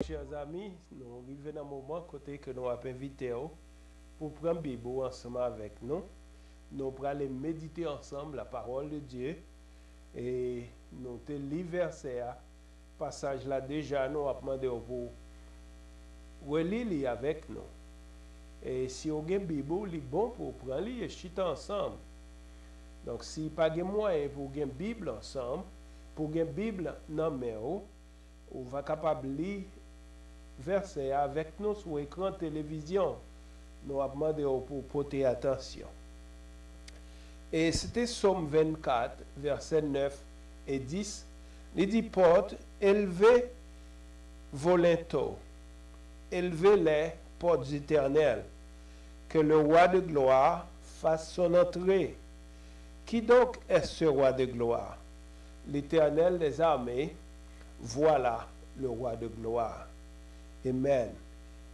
Chers amis, nous arrivons dans un moment côté que nous avons invité pour prendre la Bible ensemble avec nous. Nous allons méditer ensemble la parole de Dieu et nous te lire verset passage là déjà nous avons demandé pour relire avec nous. Et si vous avez une Bible, c'est bon pour prendre et chuter ensemble. Donc si pas de moyen pour une Bible ensemble, pour une Bible dans main, on va capable lire verset avec nous sur l'écran télévision. Nous avons demandé pour porter attention. Et c'était Somme 24, versets 9 et 10. Il dit, porte, élevez vos linteaux, élevez les portes éternelles, que le roi de gloire fasse son entrée. Qui donc est ce roi de gloire? L'Éternel des armées, voilà le roi de gloire. Amen.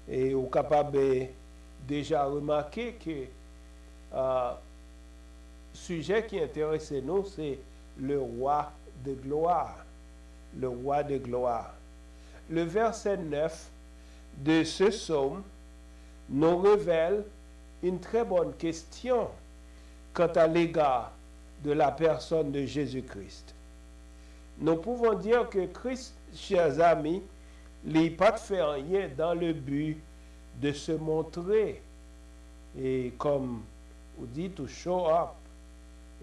Et vous êtes capable déjà remarquer que le sujet qui intéresse nous, c'est le roi de gloire. Le roi de gloire. Le verset 9 de ce psaume nous révèle une très bonne question quant à l'égard de la personne de Jésus-Christ. Nous pouvons dire que Christ, chers amis, n'a pas fait rien dans le but de se montrer et comme on dit to show up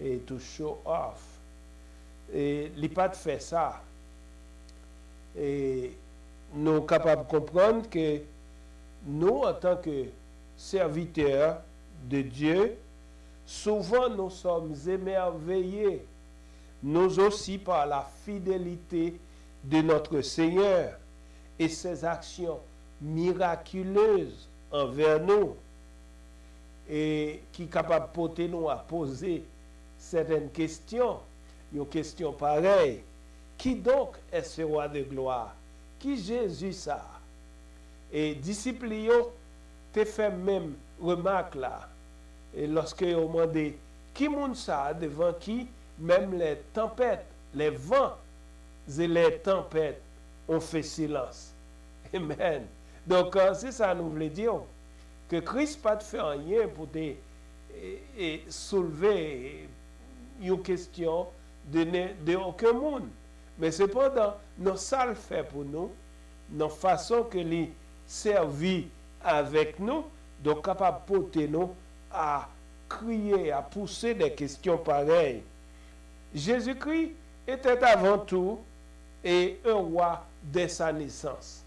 et to show off. Et il n'a pas fait ça. Et nous sommes capables de comprendre que nous, en tant que serviteurs de Dieu, souvent nous sommes émerveillés, nous aussi par la fidélité de notre Seigneur et ses actions miraculeuses envers nous et qui est capable de porter nous à poser certaines questions. Une question pareille. Qui donc est ce roi de gloire? Qui Jésus ça? Et disciples te fait même remarque là. Et lorsque ils ont demandé qui monde ça devant qui même les tempêtes, les vents et les tempêtes ont fait silence. Amen. Donc, c'est ça nous voulons dire que Christ n'a pas fait rien pour soulever une question de aucun monde. Mais cependant, nous ça le fait pour nous, notre façon que les servir avec nous, donc capable de porter nous à crier, à pousser des questions pareilles. Jésus-Christ était avant tout un roi dès sa naissance.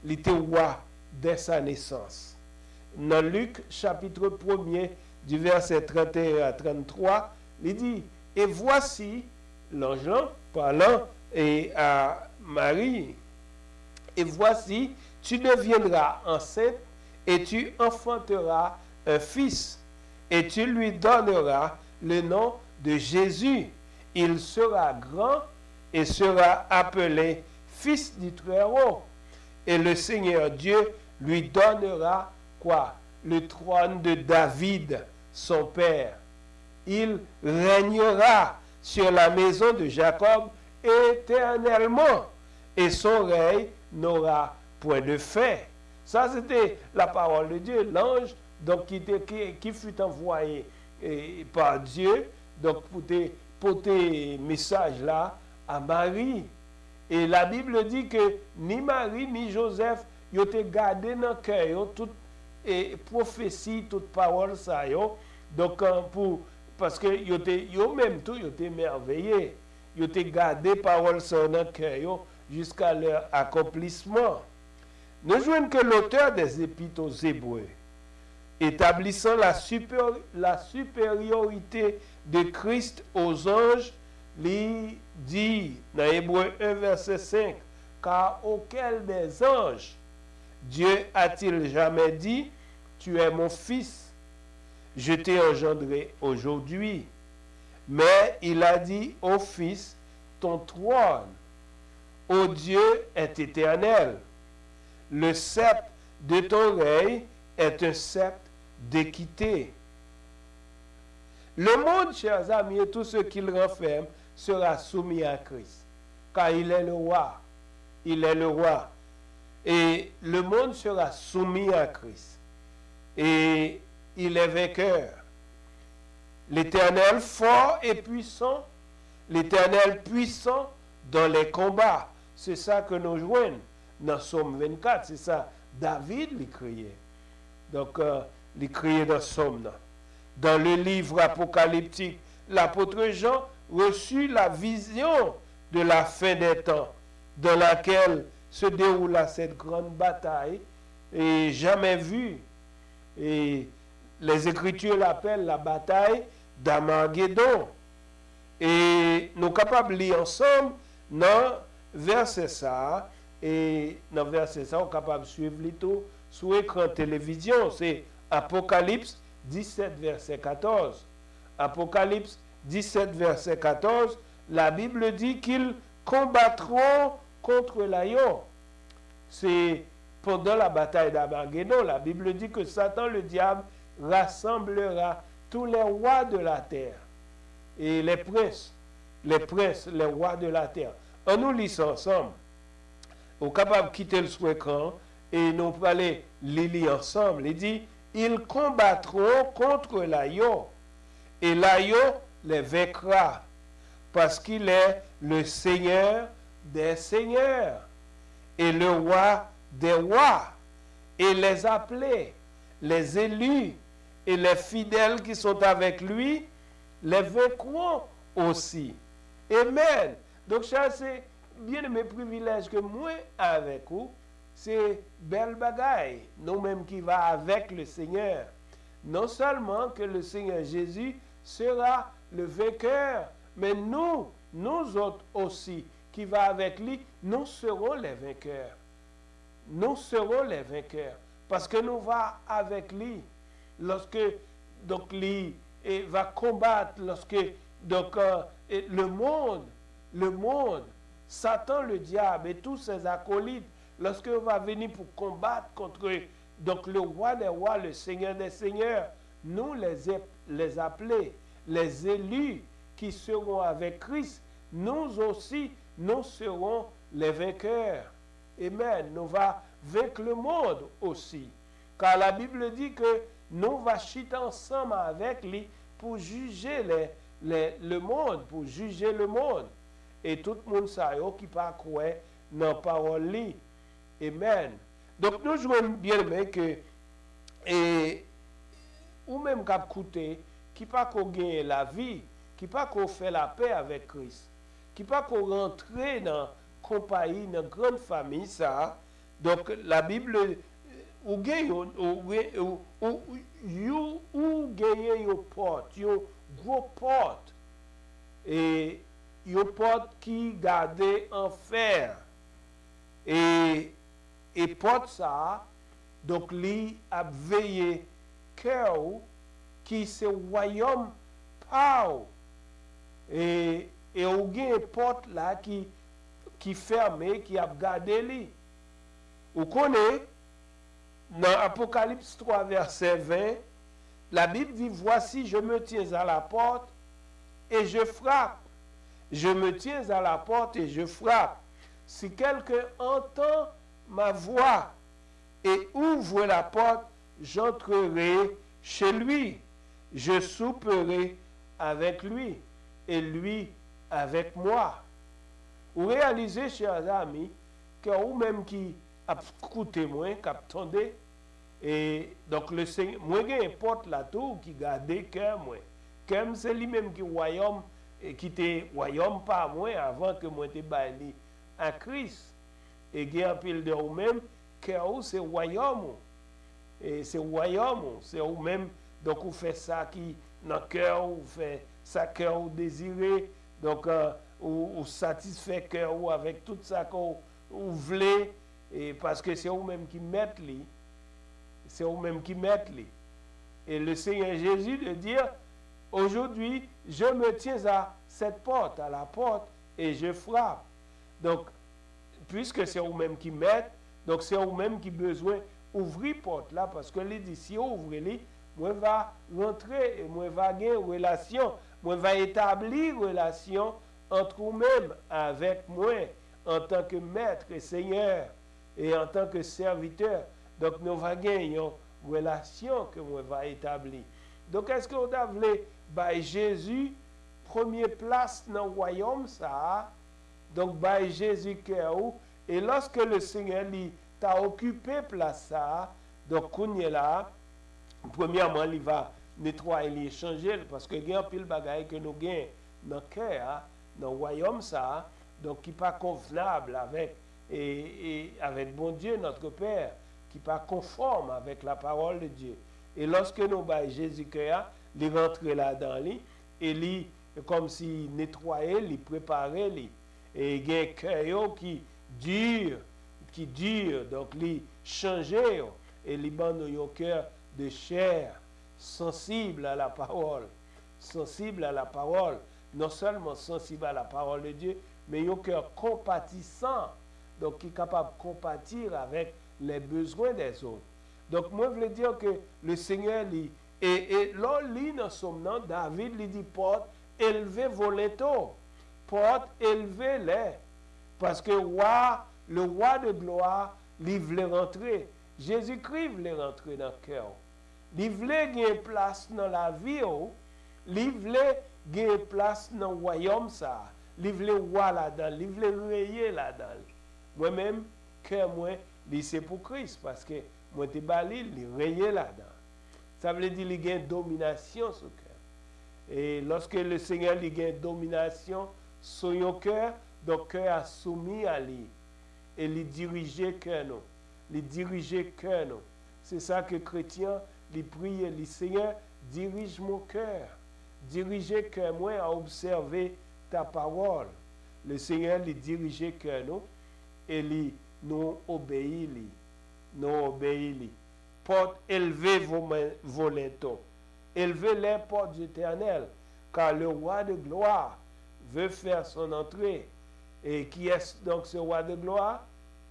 Il était roi dès sa naissance. Dans Luc, chapitre 1er, du verset 31 à 33, il dit, et voici l'ange parlant à Marie, et voici, tu deviendras enceinte et tu enfanteras un fils, et tu lui donneras le nom de Jésus. Il sera grand et sera appelé Fils du Très-Haut. Et le Seigneur Dieu lui donnera quoi? Le trône de David, son père. Il régnera sur la maison de Jacob éternellement, et son règne n'aura point de fin. Ça, c'était la parole de Dieu, l'ange donc, qui fut envoyé par Dieu donc, pour porter message là à Marie. Et la Bible dit que ni Marie ni Joseph ils ont gardé dans le cœur toute prophétie, toute parole ça. Donc, parce que ils même tout, ils étaient merveillés. Ils ont gardé parole ça dans le cœur jusqu'à leur accomplissement. Nous jouons que l'auteur des Épîtres aux Hébreux, établissant la supériorité de Christ aux anges, lui dit dans Hébreux 1, verset 5, car auquel des anges Dieu a-t-il jamais dit, tu es mon fils, je t'ai engendré aujourd'hui. Mais il a dit au fils, ton trône, ô Dieu, est éternel. Le sceptre de ton règne est un sceptre d'équité. Le monde, chers amis, et tout ce qu'il renferme sera soumis à Christ, car il est le roi. Il est le roi. Et le monde sera soumis à Christ. Et il est vainqueur. L'Éternel fort et puissant, l'Éternel puissant dans les combats. C'est ça que nous joignons dans Psaume 24. C'est ça, David lui criait. Donc, il criait dans Psaume. Dans le livre apocalyptique, l'apôtre Jean reçut la vision de la fin des temps, dans laquelle se déroula cette grande bataille, et jamais vue. Et les Écritures l'appellent la bataille d'Armageddon. Et nous sommes capables de lire ensemble dans verset ça, et dans verset ça, nous sommes capables de suivre tout sur écran télévision. C'est Apocalypse 17, verset 14. Apocalypse 17, verset 14, la Bible dit qu'ils combattront contre l'aïon. C'est pendant la bataille d'Armageddon, la Bible dit que Satan, le diable, rassemblera tous les rois de la terre et les princes, les rois de la terre. On nous lit ça ensemble. On est capable de quitter le sous-écran et nous allons aller lire ensemble. Il dit, ils combattront contre l'aïon et l'aïon les vaincra parce qu'il est le Seigneur des seigneurs et le roi des rois, et les appelés, les élus et les fidèles qui sont avec lui les vaincront aussi. Amen. Donc, ça, c'est bien mes privilèges que moi avec vous, c'est belle bagaille, nous-mêmes qui va avec le Seigneur. Non seulement que le Seigneur Jésus sera le vainqueur, mais nous autres aussi, qui va avec lui, nous serons les vainqueurs. Nous serons les vainqueurs. Parce que nous va avec lui. Lorsque, donc, lui va combattre, lorsque, donc, le monde, Satan, le diable et tous ses acolytes, lorsque va venir pour combattre contre, donc, le roi des rois, le Seigneur des seigneurs, nous les appelés, les élus qui seront avec Christ, nous aussi, nous serons les vainqueurs. Amen. Nous va vaincre le monde aussi. Car la Bible dit que nous va chiter ensemble avec lui pour juger le monde, pour juger le monde. Et tout le monde sait qui pas croire dans la parole li. Amen. Donc nous jouons bien aimé que ou même qu'à écouter, qui pas qu'on gagne la vie, qui pas qu'on fait la paix avec Christ, qui pas qu'on rentre dans compagnie, dans grande famille ça. Donc la Bible ou gagne ou gagne une porte, une grosse porte et une porte qui gardée en fer et porte ça donc li a veillé cœur qui c'est royaume pau et ou gagne porte là qui fermé qui a gardé li. Vous connaissez, dans Apocalypse 3, verset 20, la Bible dit, voici, je me tiens à la porte et je frappe. Je me tiens à la porte et je frappe. Si quelqu'un entend ma voix et ouvre la porte, j'entrerai chez lui. Je souperai avec lui et lui avec moi. Vous réalisez, chers amis, que vous-même qui écoutez moi, qui attendez, et donc le Seigneur, moi j'ai une porte là tout qui garde cœur moi. Cœur c'est lui-même qui royaume et qui était royaume par moi avant que moi t'ai baillé à Christ. Et il y a un pile de vous-même cœur c'est royaume. Et c'est royaume, c'est vous-même donc vous faites ça qui dans cœur, vous faites ça cœur vous désirez, donc vous satisfait cœur avec tout ça qu'on vous voulez. Et parce que c'est vous-même qui mettez lui. C'est vous-même qui mettez lui. Et le Seigneur Jésus de dire, aujourd'hui, je me tiens à cette porte, à la porte, et je frappe. Donc, puisque c'est vous-même qui mettez, donc c'est vous-même qui besoin d'ouvrir la porte là, parce que les dit, si vous ouvrez, moi va rentrer, et moi va gagner une relation, moi va établir une relation entre vous-même avec moi, en tant que maître et Seigneur. et en tant que serviteur, donc nous va gagner une relation que nous va établir. Donc est-ce que vous avez Jésus première place dans le royaume ça, donc Jésus cœur, et lorsque le Seigneur t'a occupé place ça, donc on est là, premièrement il va nettoyer, changer, parce que il y a un pile bagaille que nous gagnons dans le cœur, dans le royaume ça, donc qui n'est pas convenable avec et avec bon Dieu notre Père, qui n'est pas conforme avec la parole de Dieu. Et lorsque nous Jésus cœur, il rentre là-dedans et il comme si nettoyer, il préparer et il y a un cœur qui dure, donc il changer et il donne un cœur de chair sensible à la parole, non seulement sensible à la parole de Dieu, mais un cœur compatissant, donc qui est capable de compatir avec les besoins des autres. Donc moi je veux dire que le Seigneur et là dans son nom, David lui dit porte élevé voleto, porte élevé les, parce que le roi de gloire, il voulait rentrer. Jésus-Christ voulait rentrer dans le cœur. Il voulait gagner place dans la vie, il voulait gagner place dans le royaume ça. Il voulait voir là-dedans, il voulait régner là-dedans. Moi-même, cœur moi, c'est pour Christ, parce que moi je suis régner là-dedans. Ça veut dire qu'il y a une domination sur le cœur. Et lorsque le Seigneur a une domination sur le cœur, donc le cœur a soumis à lui. Et il dirige le cœur. Il dirige le cœur. C'est ça que les chrétiens prient, le Seigneur, dirige mon cœur. Dirige le cœur, moi, à observer ta parole. Le Seigneur dirige le cœur, et nous obéit. Nous obéit. Porte élevez vos linteaux. Élevez les portes éternelles, car le roi de gloire veut faire son entrée. Et qui est donc ce roi de gloire?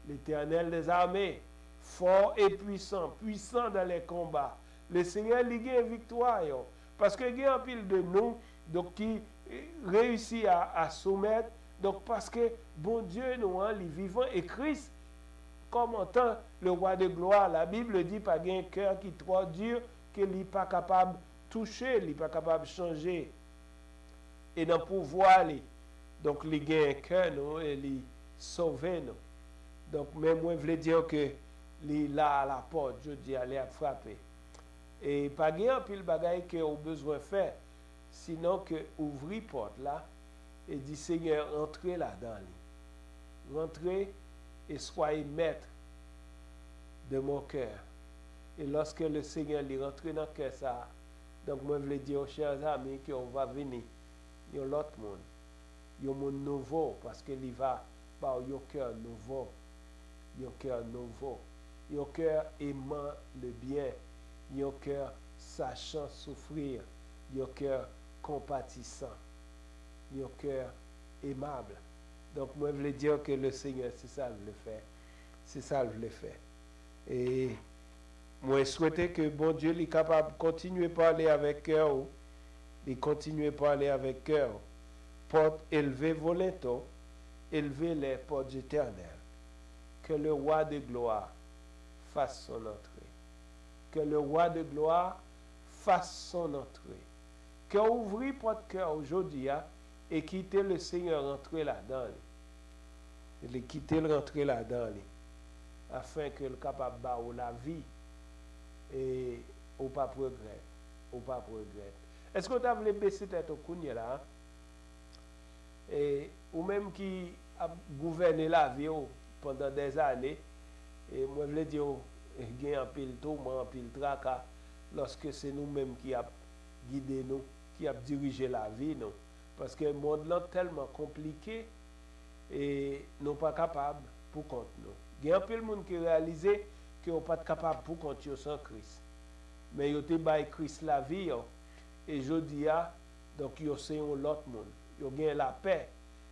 L'Éternel des armées, fort et puissant, puissant dans les combats. Le Seigneur lui gagne victoire. Parce qu'il y a un pile de nous donc, qui réussit à soumettre. Donc parce que bon Dieu nous est vivant et Christ, comme en tant le roi de gloire, la Bible dit pas un cœur qui est trop dur, qu'il n'est pas capable de toucher, il n'est pas capable de changer. Et dans le pouvoir, donc il gagne un cœur et il sauve nous. Donc même moi je voulais dire que il là à la porte, je dis aller à frapper. Et pas gagne pile bagaille que au besoin faire, sinon que ouvrir porte là et dit Seigneur entrez là-dedans. Rentrez et soyez maître de mon cœur. Et lorsque le Seigneur est rentré dans le cœur ça, donc moi je voulais dire aux chers amis qu'on va venir, il y a l'autre monde, il y a un monde nouveau parce qu'il va par un cœur nouveau, il y a un cœur nouveau, il y a un cœur aimant le bien, il y a un cœur sachant souffrir, il y a un cœur compatissant, il y a un cœur aimable. Donc moi je voulais dire que le Seigneur, c'est ça que je le fais. C'est ça que je le fais. Et moi je souhaitais que bon Dieu est capable de continuer à parler avec cœur, de continuer à parler avec cœur. Porte élevez vos linteaux, élevez les portes éternelles. Que le roi de gloire fasse son entrée. Que le roi de gloire fasse son entrée. Que ouvrir votre cœur aujourd'hui et quitter le Seigneur rentrer là-dedans. Et quitter le rentrer là-dedans. Afin que le capable de la vie et au pas progrès. Au pas progrès. Est-ce que tu as voulu baisser tête au cougnet là? Et ou même qui a gouverné la vie pendant des années, et moi je veux dire, il y a un pile tourment, un pile tracas, lorsque c'est nous-mêmes qui a guidé nous, qui a dirigé la vie, nous. Parce que le monde est tellement compliqué et nous pas capables pour compte nous. Il y a un peu de monde qui réalise qu'ils sont pas capables pour compte sans Christ. Mais ils ont été Christ la vie, et je dis, donc ils ont l'autre monde. Ils ont la paix,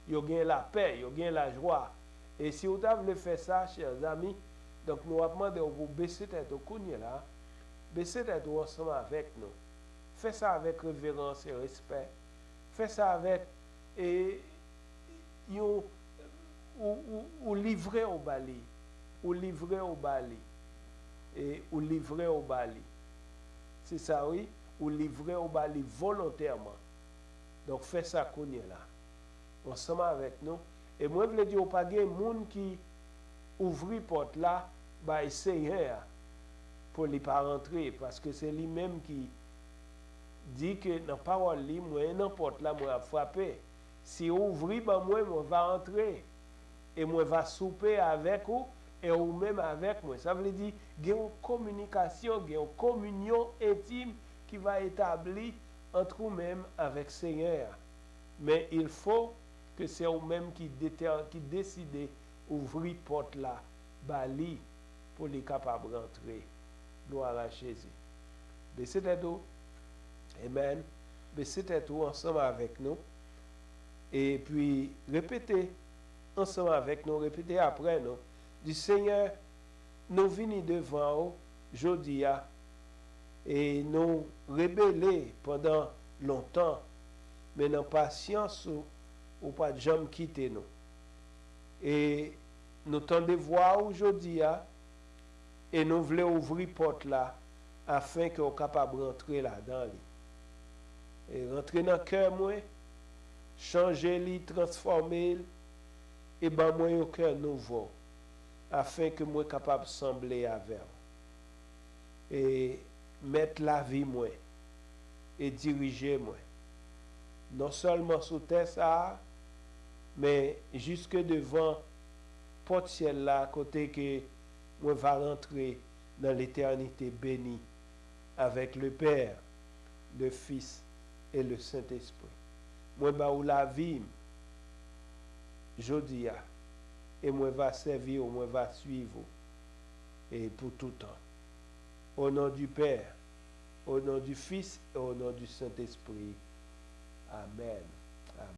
ils ont la paix, ils ont la joie. Et si vous avez fait ça, chers amis, donc nous avons demandé de vous baisser tête au cougnet là, baisser tête ensemble avec nous. Faites ça avec révérence et respect. Faites ça avec et ou livrer au bali. ou livrer au Bali. Et ou livrer au Bali. C'est ça, oui, ou livrer au Bali volontairement. Donc, fais ça qu'on est là. Ensemble avec nous. Et moi, je veux dire, pas de monde qui ouvre porte là, bah, essayer pour ne pas rentrer. Parce que c'est lui-même qui dit que dans la parole, moi, n'importe là, moi, frapper. Si ouvre, bah, moi, va entrer. Et moi, va souper avec vous et ou même avec moi. Ça veut dire qu'il y a une communication, il y a une communion intime qui va établir entre vous-même avec le Seigneur. Mais il faut que c'est vous-même qui décide d'ouvrir la porte là, bali, pour les capables de rentrer. Gloire à Jésus. Baissez tête tout. Amen. Baissez tête tout ensemble avec nous. Et puis, répétez ensemble avec nous, répétez après nous. Du Seigneur, nous venons devant vous, aujourd'hui, et nous rébeller pendant longtemps, mais dans patience ou pas de jamais quitter nous. Et nous tendons voir aujourd'hui, et nous voulons ouvrir porte là, afin que nous soyons capables de rentrer là-dedans. Et rentrer dans le cœur, moi, changer, transformer, et ben moi un cœur nouveau, afin que moi capable de sembler avec vous. Et mettre la vie moi, et diriger moi. Non seulement sous terre ça, mais jusque devant porte ciel là, côté que moi va rentrer dans l'éternité bénie avec le Père, le Fils et le Saint-Esprit. Moi ba ou la vie jodia et moi va servir, moi va suivre et pour tout temps. Au nom du Père, au nom du Fils et au nom du Saint-Esprit. Amen.